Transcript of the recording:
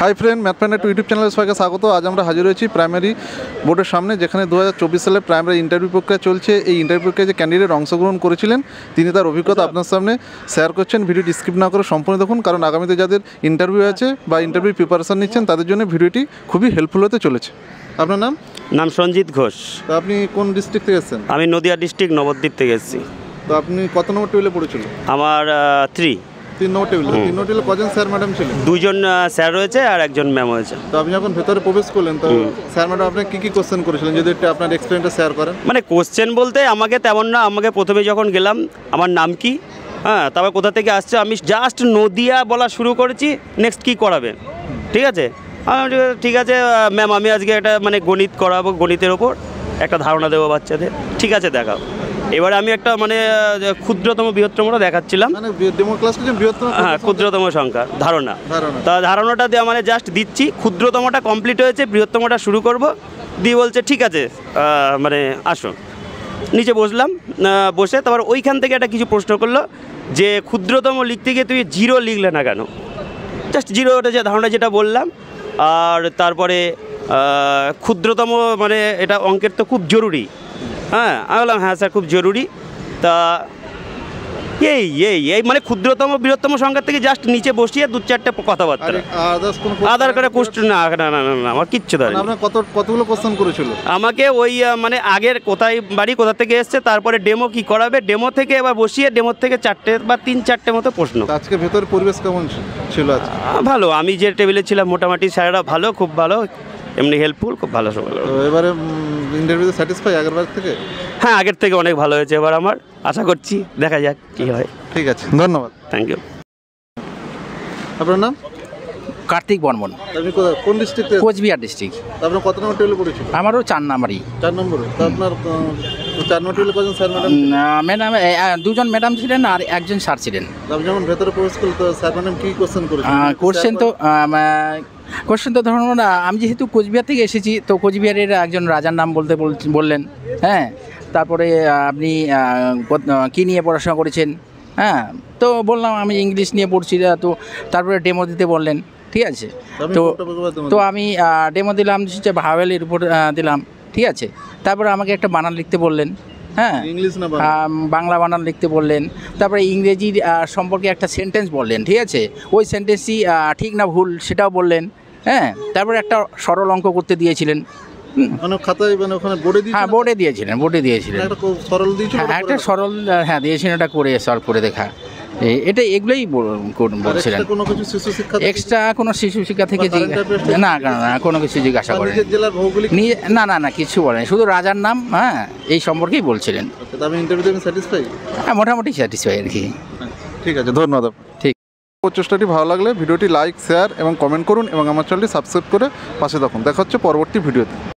Hi friend, math friend YouTube চ্যানেলে সবাইকে স্বাগত। আজ আমরা হাজির হয়েছি প্রাইমারি বোর্ডের সামনে, যেখানে 2024 সালে প্রাইমারি ইন্টারভিউ প্রক্রিয়া চলছে। এই ইন্টারভিউ প্রক্রিয়ায় যে ক্যান্ডিডেট অংশগ্রহণ করেছিলেন তিনি তার অভিজ্ঞতা আপনার সামনে শেয়ার করছেন। ভিডিওটি স্কিপ না করে সম্পূর্ণ দেখুন, কারণ আগামীতে যাদের ইন্টারভিউ আছে বা ইন্টারভিউ প্রিপারেশন নিচ্ছেন তাদের জন্য ভিডিওটি খুবই হেল্পফুল হতে চলেছে। আপনার নাম? নাম সঞ্জিত ঘোষ। তো আপনি কোন ডিস্ট্রিক্ট থেকে এসেছেন? আমি নদিয়া ডিস্ট্রিক্ট নবদ্বীপ থেকে এসেছি। তো আপনি কত নম্বর টেবিলে পড়েছিলেন? আমার 3 নম্বর টেবিলে। 3 নম্বর টেবিলে কজন স্যার ম্যাডাম ছিলেন? 2জন স্যার রয়েছে আর 1জন ম্যাম হয়েছে। তো আপনি যখন ভেতরে প্রবেশ করলেন তো স্যার ম্যাডাম আপনাকে কী কী কোশ্চেন করেছিলেন, যদি একটু আপনার এক্সপিরিয়েন্সটা শেয়ার করেন। মানে কোশ্চেন বলতে আমাকে তেমন না, আমাকে প্রথমে যখন গেলাম আমার নাম কি, হ্যাঁ, তারপর কোথা থেকে আসছে, আমি জাস্ট নদিয়া বলা শুরু করেছি। নেক্সট কী করাবেন, ঠিক আছে? ঠিক আছে ম্যাম, আমি আজকে একটা মানে গণিত করাবো, গণিতের ওপর একটা ধারণা দেবো বাচ্চাদের। ঠিক আছে, দেখাও। এবারে আমি একটা মানে ক্ষুদ্রতম বৃহত্তমটা দেখাচ্ছিলাম, হ্যাঁ, ক্ষুদ্রতম সংখ্যা ধারণা। তা ধারণাটা দেওয়া মানে জাস্ট দিচ্ছি, ক্ষুদ্রতমটা কমপ্লিট হয়েছে, বৃহত্তমটা শুরু করব। দিয়ে বলছে ঠিক আছে, মানে আসো। নিচে বসলাম, বসে তারপর ওইখান থেকে একটা কিছু প্রশ্ন করলো যে ক্ষুদ্রতম লিখতে গিয়ে তুমি 0 লিখলে না কেন? জাস্ট 0, ওটা যে ধারণা যেটা বললাম। আর তারপরে ক্ষুদ্রতম মানে এটা অঙ্কের তো খুব জরুরি। হ্যাঁ, আমি বললাম হ্যাঁ স্যার খুব জরুরি। তা এই মানে ক্ষুদ্রতম বৃহত্তম সংখ্যা থেকে জাস্ট নিচে বসিয়ে 2-4টে কথাবার্তা। আধার কার্ডে কোশ্চেন না আমার কিচ্ছু ধরে। কতগুলো কোশ্চেন করেছিল আমাকে? ওই মানে আগের কোথায় বাড়ি, কোথা থেকে এসছে, তারপরে ডেমো কি করাবে, ডেমো থেকে এবার বসিয়ে ডেমো থেকে 4টে বা 3-4টে মতো প্রশ্ন। আজকে ভেতর পরিবেশ কেমন ছিল? ভালো, আমি যে টেবিলে ছিলাম মোটামুটি স্যারেরা ভালো, খুব ভালো, এমনি হেল্পফুল, খুব ভালো সব। এবারে ইন্টারভিউতে স্যাটিসফাই আগের বার থেকে? হ্যাঁ, আগের থেকে অনেক ভালো হয়েছে এবার আমার, আশা করছি, দেখা যাক কী হয়। ঠিক আছে, ধন্যবাদ। Thank you. আপনার নাম? কার্তিক বর্মন। আপনি কোন ডিস্ট্রিক্টে? কোচবিহার ডিস্ট্রিক্ট। আপনার কত নম্বর টেবিলে পড়েছিল? আমারও 4 নাম্বারই। 4 নম্বরে। তো আপনার 4 নম্বর টেবিলে কজন স্যার ম্যাডাম? ম্যাডাম 2জন ম্যাডাম ছিলেন আর 1জন স্যার ছিলেন। আপনি যখন ভেতরে প্রবেশ করলেন তো স্যার ম্যাডাম কী কোশ্চেন করেছেন? কোশ্চেন তো ধরুন, আমি যেহেতু কোচবিহার থেকে এসেছি তো কোচবিহারের একজন রাজার নাম বলতে বললেন। হ্যাঁ, তারপরে আপনি কী নিয়ে পড়াশোনা করেছেন? হ্যাঁ, তো বললাম আমি ইংলিশ নিয়ে পড়ছি। তো তারপরে ডেমো দিতে বললেন, ঠিক আছে। তো আমি ডেমো দিলাম, ভাওয়েলের উপর দিলাম, ঠিক আছে। তারপরে আমাকে একটা বানান লিখতে বললেন, হ্যাঁ, ইংলিশ না বাংলা বানান লিখতে বললেন। তারপরে ইংরেজি সম্পর্কে একটা সেন্টেন্স বললেন, ঠিক আছে। ওই সেন্টেন্সটি ঠিক না ভুল সেটাও বললেন। হ্যাঁ, তারপরে একটা সরল অঙ্ক করতে দিয়েছিলেন। খাতায় মানে ওখানে বোর্ডে দিয়েছিলেন? হ্যাঁ, বোর্ডে দিয়েছিলেন। একটা সরল দিয়েছিলেন? হ্যাঁ, একটা সরল, হ্যাঁ দিয়েছিলেন, এটা করে সলভ করে দেখা। এগুলোই বলছিলেন। এক্সট্রা কোনো শিশু শিক্ষা থেকে না কোনো কিছু জিজ্ঞাসা করেন? না কিছু বলেন, শুধু রাজার নাম, হ্যাঁ, এই সম্পর্কেই বলছিলেন। হ্যাঁ, মোটামুটি স্যাটিসফাই আর কি। ঠিক আছে, ধন্যবাদ। ঠিক। প্রচেষ্টাটি ভালো লাগলে ভিডিওটি লাইক, শেয়ার এবং কমেন্ট করুন এবং আমার চ্যানেলটি সাবস্ক্রাইব করে পাশে থাকুন। দেখা হচ্ছে পরবর্তী ভিডিওতে।